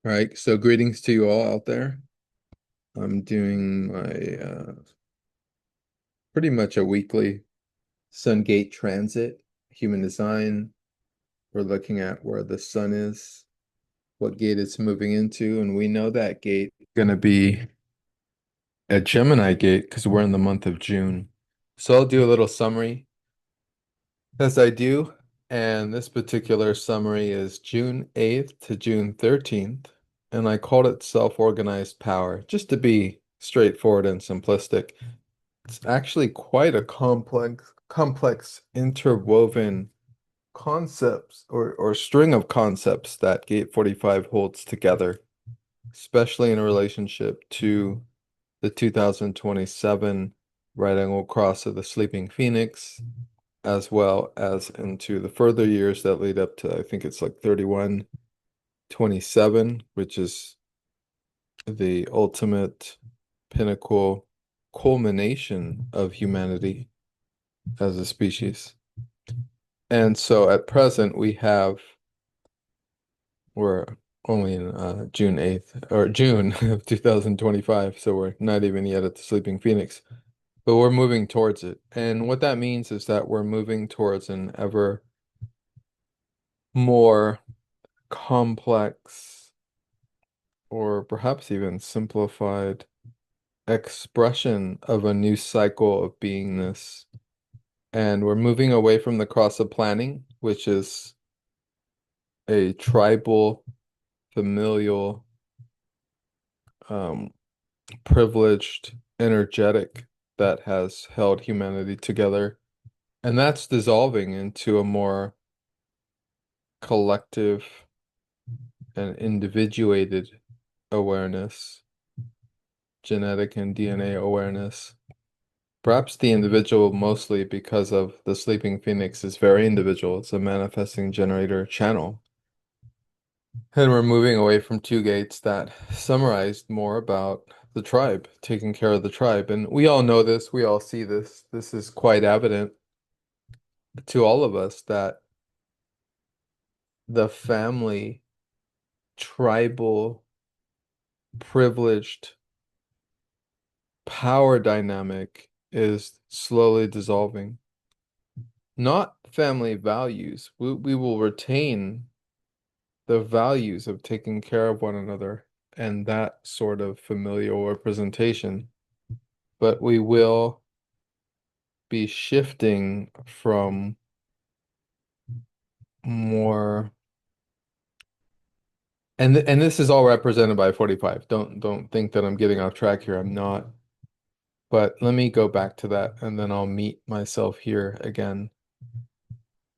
All right, so greetings to you all out there. I'm doing my pretty much a weekly sun gate transit, human design. We're looking at where the sun is, what gate it's moving into, and we know that gate is going to be a Gemini gate because we're in the month of June. So I'll do a little summary as I do, and this particular summary is June 8th to June 13th, and I called it self-organized power, just to be straightforward and simplistic. It's actually quite a complex interwoven concepts or string of concepts that Gate 45 holds together, especially in relationship to the 2027 right angle cross of the Sleeping Phoenix, as well as into the further years that lead up to, I think it's like 3127, which is the ultimate pinnacle culmination of humanity as a species. And so at present, we're only in June 8th or June of 2025. So we're not even yet at the Sleeping Phoenix, but we're moving towards it. And what that means is that we're moving towards an ever more complex or perhaps even simplified expression of a new cycle of beingness. And we're moving away from the cross of planning, which is a tribal, familial, um, privileged, energetic that has held humanity together. And that's dissolving into a more collective and individuated awareness, genetic and DNA awareness. Perhaps the individual mostly because of the Sleeping Phoenix is very individual. It's a manifesting generator channel. And we're moving away from two gates that summarized more about the tribe, taking care of the tribe. And we all know this, we all see this. This is quite evident to all of us that the family, tribal, privileged power dynamic is slowly dissolving. Not family values. We will retain the values of taking care of one another and that sort of familial representation, but we will be shifting from more and this is all represented by 45. Don't think that I'm getting off track here. I'm not. But let me go back to that and then I'll meet myself here again.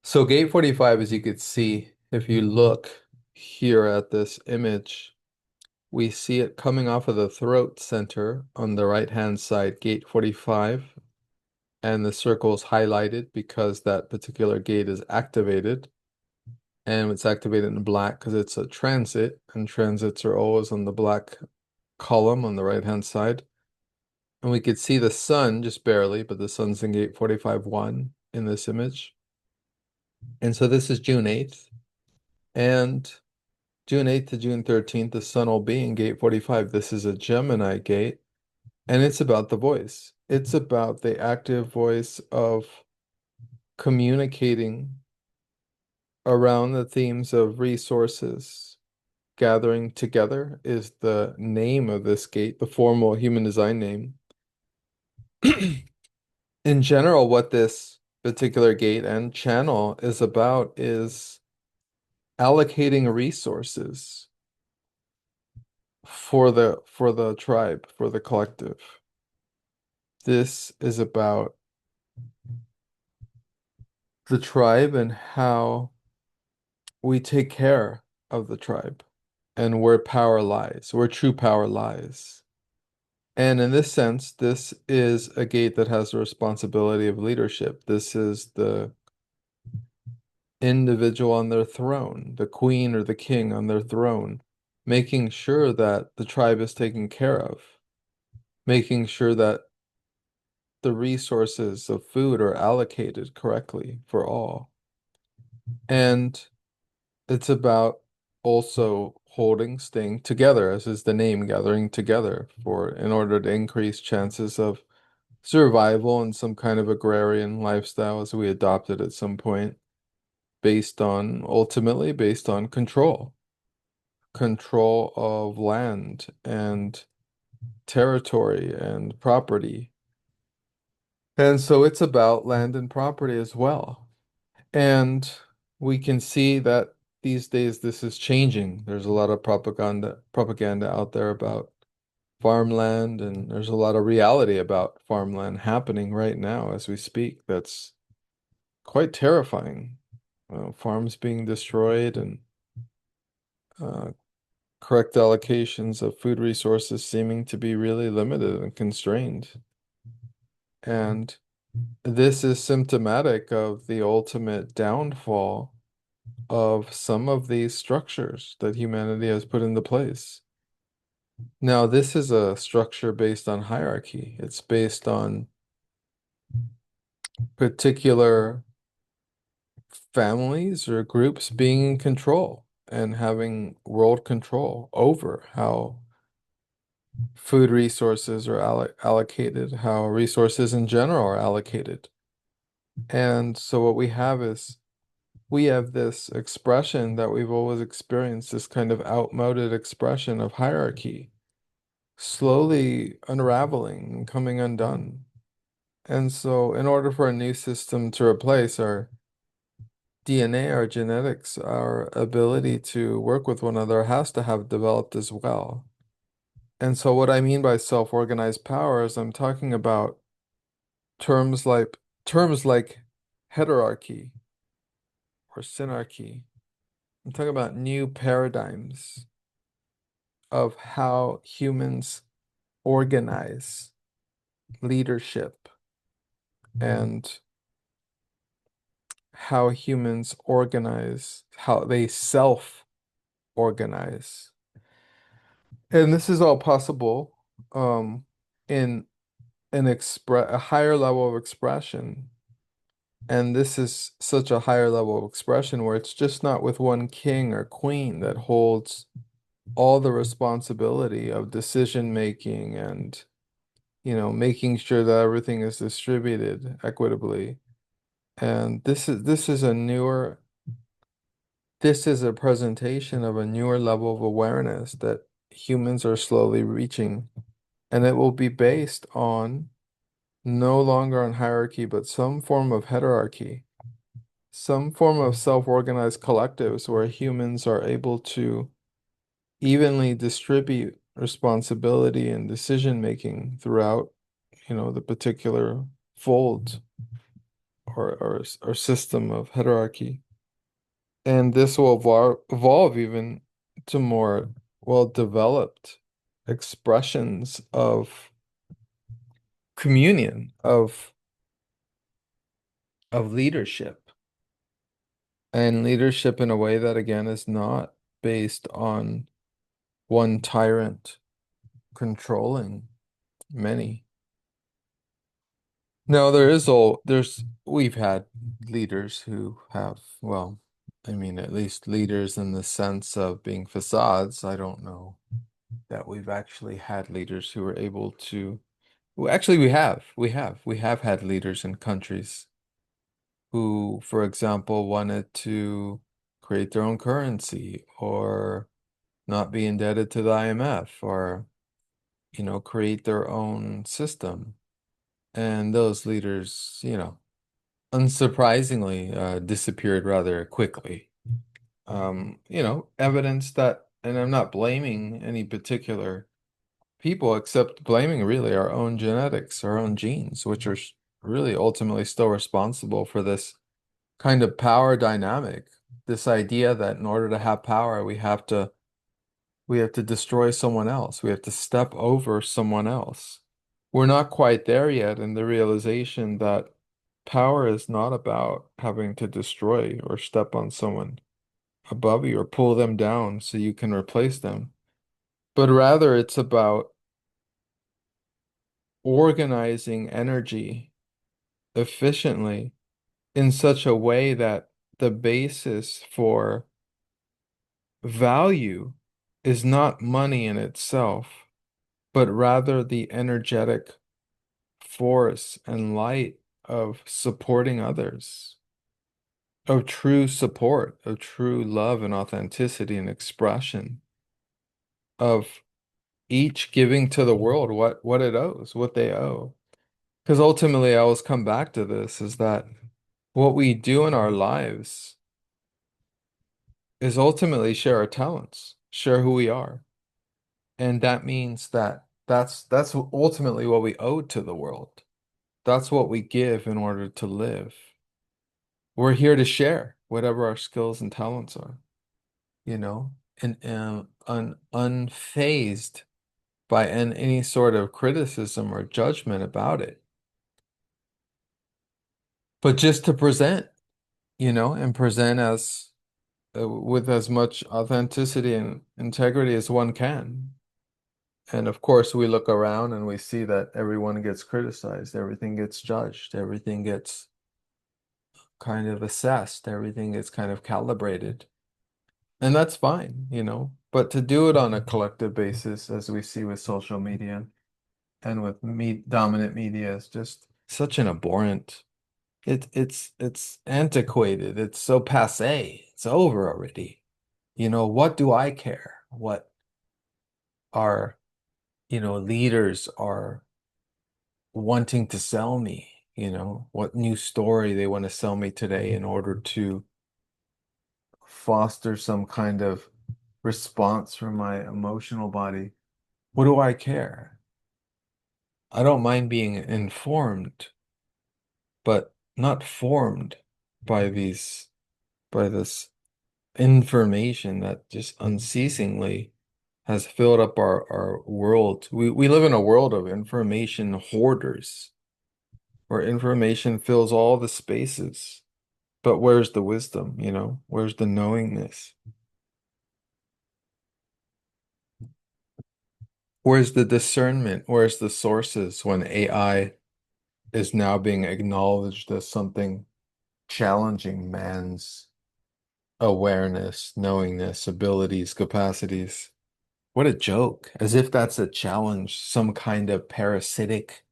So gate 45, as you could see, if you look here at this image, we see it coming off of the throat center on the right-hand side, gate 45, and the circle is highlighted because that particular gate is activated. And it's activated in black because it's a transit, and transits are always on the black column on the right-hand side. And we could see the sun just barely, but the sun's in gate 45-1 in this image. And so this is June 8th. And June 8th to June 13th, the sun will be in gate 45. This is a Gemini gate, and it's about the voice. It's about the active voice of communicating around the themes of resources. Gathering together is the name of this gate, the formal human design name. In general, what this particular gate and channel is about is allocating resources for the tribe, for the collective. This is about the tribe and how we take care of the tribe and where power lies, where true power lies. And in this sense, this is a gate that has the responsibility of leadership. This is the individual on their throne, the queen or the king on their throne, making sure that the tribe is taken care of, making sure that the resources of food are allocated correctly for all. And it's about also holding, staying together, as is the name, gathering together for in order to increase chances of survival in some kind of agrarian lifestyle as we adopted at some point, ultimately based on control of land and territory and property. And so it's about land and property as well. And we can see that these days this is changing. There's a lot of propaganda out there about farmland, and there's a lot of reality about farmland happening right now as we speak. That's quite terrifying. Farms being destroyed and uh, correct allocations of food resources seeming to be really limited and constrained. And this is symptomatic of the ultimate downfall of some of these structures that humanity has put into place. Now, this is a structure based on hierarchy. It's based on particular families or groups being in control and having world control over how food resources are allocated, how resources in general are allocated. And so what we have is we have this expression that we've always experienced, this kind of outmoded expression of hierarchy, slowly unraveling and coming undone. And so, in order for a new system to replace our DNA, our genetics, our ability to work with one another has to have developed as well. And so, what I mean by self-organized power is I'm talking about terms like terms like heterarchy or synarchy. I'm talking about new paradigms of how humans organize leadership and how humans organize, how they self-organize. And this is all possible in a higher level of expression. And this is such a higher level of expression where it's just not with one king or queen that holds all the responsibility of decision making and, making sure that everything is distributed equitably. And this is a presentation of a newer level of awareness that humans are slowly reaching, and it will be based on no longer on hierarchy, but some form of heterarchy, some form of self-organized collectives where humans are able to evenly distribute responsibility and decision making throughout, the particular fold or system of hierarchy. And this will evolve even to more well-developed expressions of communion, of leadership, and leadership in a way that again is not based on one tyrant controlling many. No, we've had leaders who have, well, I mean, at least leaders in the sense of being facades. I don't know that we've actually had leaders who were able to, well, actually we have had leaders in countries who, for example, wanted to create their own currency or not be indebted to the IMF or, create their own system. And those leaders, unsurprisingly, disappeared rather quickly. Evidence that, and I'm not blaming any particular people except blaming really our own genetics, our own genes, which are really ultimately still responsible for this kind of power dynamic. This idea that in order to have power, we have to destroy someone else. We have to step over someone else. We're not quite there yet in the realization that power is not about having to destroy or step on someone above you or pull them down so you can replace them, but rather it's about organizing energy efficiently in such a way that the basis for value is not money in itself, but rather the energetic force and light of supporting others, of true support, of true love and authenticity and expression, of each giving to the world what it owes, what they owe. Because ultimately, I always come back to this is that what we do in our lives is ultimately share our talents, share who we are. And that means that that's ultimately what we owe to the world. That's what we give in order to live. We're here to share whatever our skills and talents are, you know, and unfazed by any sort of criticism or judgment about it, but just to present, and present as with as much authenticity and integrity as one can. And of course, we look around and we see that everyone gets criticized, everything gets judged, everything gets kind of assessed, everything gets kind of calibrated. And that's fine, but to do it on a collective basis, as we see with social media and with dominant media, is just such an abhorrent. It's antiquated. It's so passé. It's over already. What do I care? What our, leaders are wanting to sell me, what new story they want to sell me today in order to foster some kind of response from my emotional body. What do I care? I don't mind being informed, but not formed by by this information that just unceasingly has filled up our world. We live in a world of information hoarders where information fills all the spaces. But where's the wisdom, Where's the knowingness? Where's the discernment? Where's the sources when AI is now being acknowledged as something challenging man's awareness, knowingness, abilities, capacities? What a joke. As if that's a challenge, some kind of parasitic,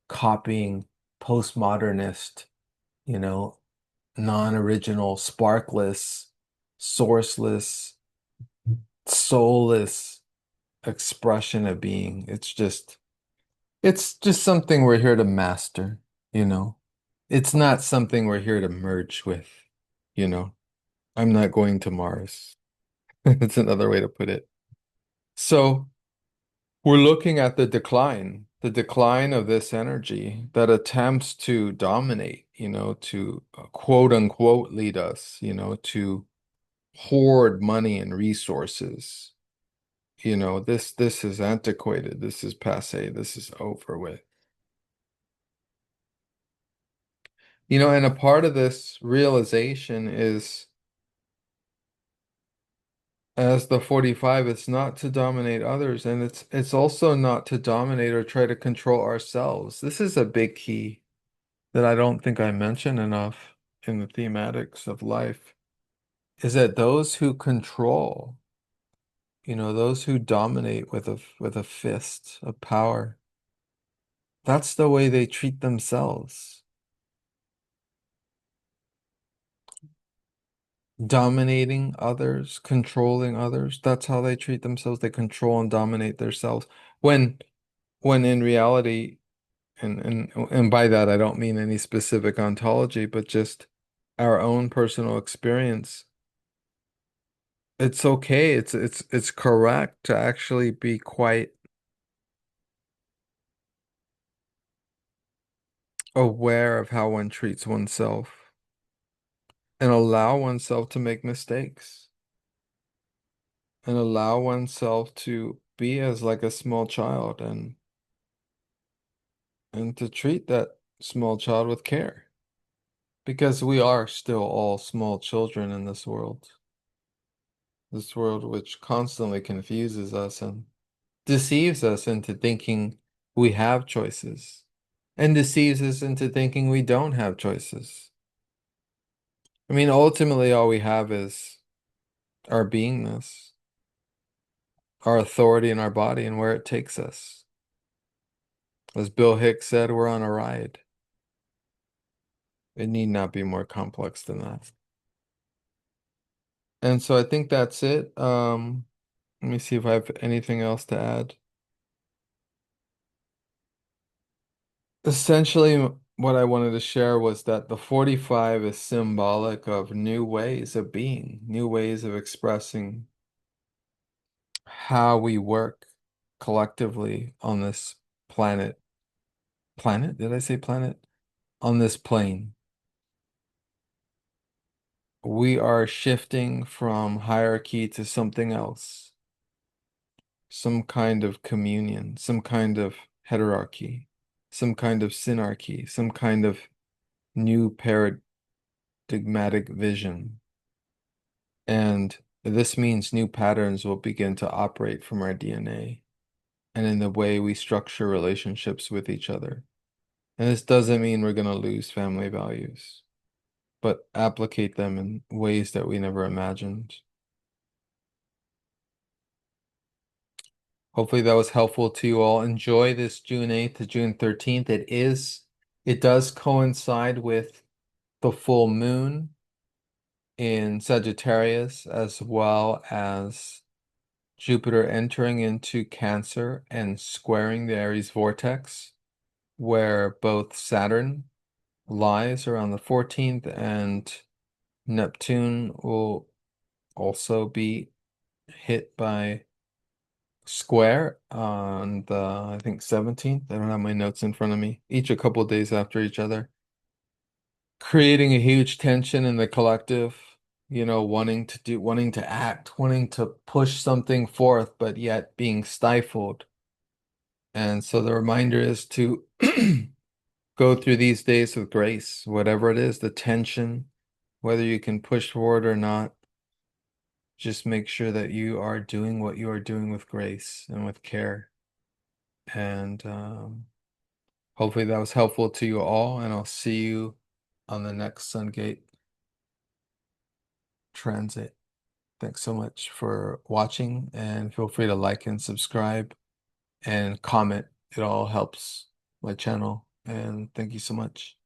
copying, postmodernist, you know, non-original, sparkless, sourceless, soulless expression of being. It's just something we're here to master, you know. It's not something we're here to merge with, you know. I'm not going to Mars. It's another way to put it. So we're looking at the decline of this energy that attempts to dominate, to quote unquote lead us, to hoard money and resources. This is antiquated, this is passé, this is over with. And a part of this realization is as the 45, it's not to dominate others, and it's also not to dominate or try to control ourselves. This is a big key that I don't think I mention enough in the thematics of life, is that those who control, those who dominate with a fist of power, that's the way they treat themselves. Dominating others, controlling others, that's how they treat themselves. They control and dominate themselves. When when in reality, and by that I don't mean any specific ontology, but just our own personal experience. It's okay. It's correct to actually be quite aware of how one treats oneself and allow oneself to make mistakes and allow oneself to be as like a small child and to treat that small child with care because we are still all small children in this world which constantly confuses us and deceives us into thinking we have choices and deceives us into thinking we don't have choices. I mean, ultimately, all we have is our beingness. our authority in our body and where it takes us. As Bill Hicks said, we're on a ride. It need not be more complex than that. And so I think that's it. Let me see if I have anything else to add. Essentially, what I wanted to share was that the 45 is symbolic of new ways of being, new ways of expressing how we work collectively on this planet. Planet? Did I say planet? On this plane. We are shifting from hierarchy to something else, some kind of communion, some kind of heterarchy, some kind of synarchy, some kind of new paradigmatic vision. And this means new patterns will begin to operate from our DNA and in the way we structure relationships with each other. And this doesn't mean we're going to lose family values, but applicate them in ways that we never imagined. Hopefully that was helpful to you all. Enjoy this June 8th to June 13th. It does coincide with the full moon in Sagittarius, as well as Jupiter entering into Cancer and squaring the Aries vortex, where both Saturn lies around the 14th and Neptune will also be hit by square on the, I think, 17th. I don't have my notes in front of me, each a couple of days after each other, creating a huge tension in the collective, wanting to act, wanting to push something forth, but yet being stifled. And so the reminder is to go through these days with grace, whatever it is, the tension, whether you can push forward or not. Just make sure that you are doing what you are doing with grace and with care. And hopefully that was helpful to you all, and I'll see you on the next Sungate transit. Thanks so much for watching, and feel free to like and subscribe and comment. It all helps my channel, and thank you so much.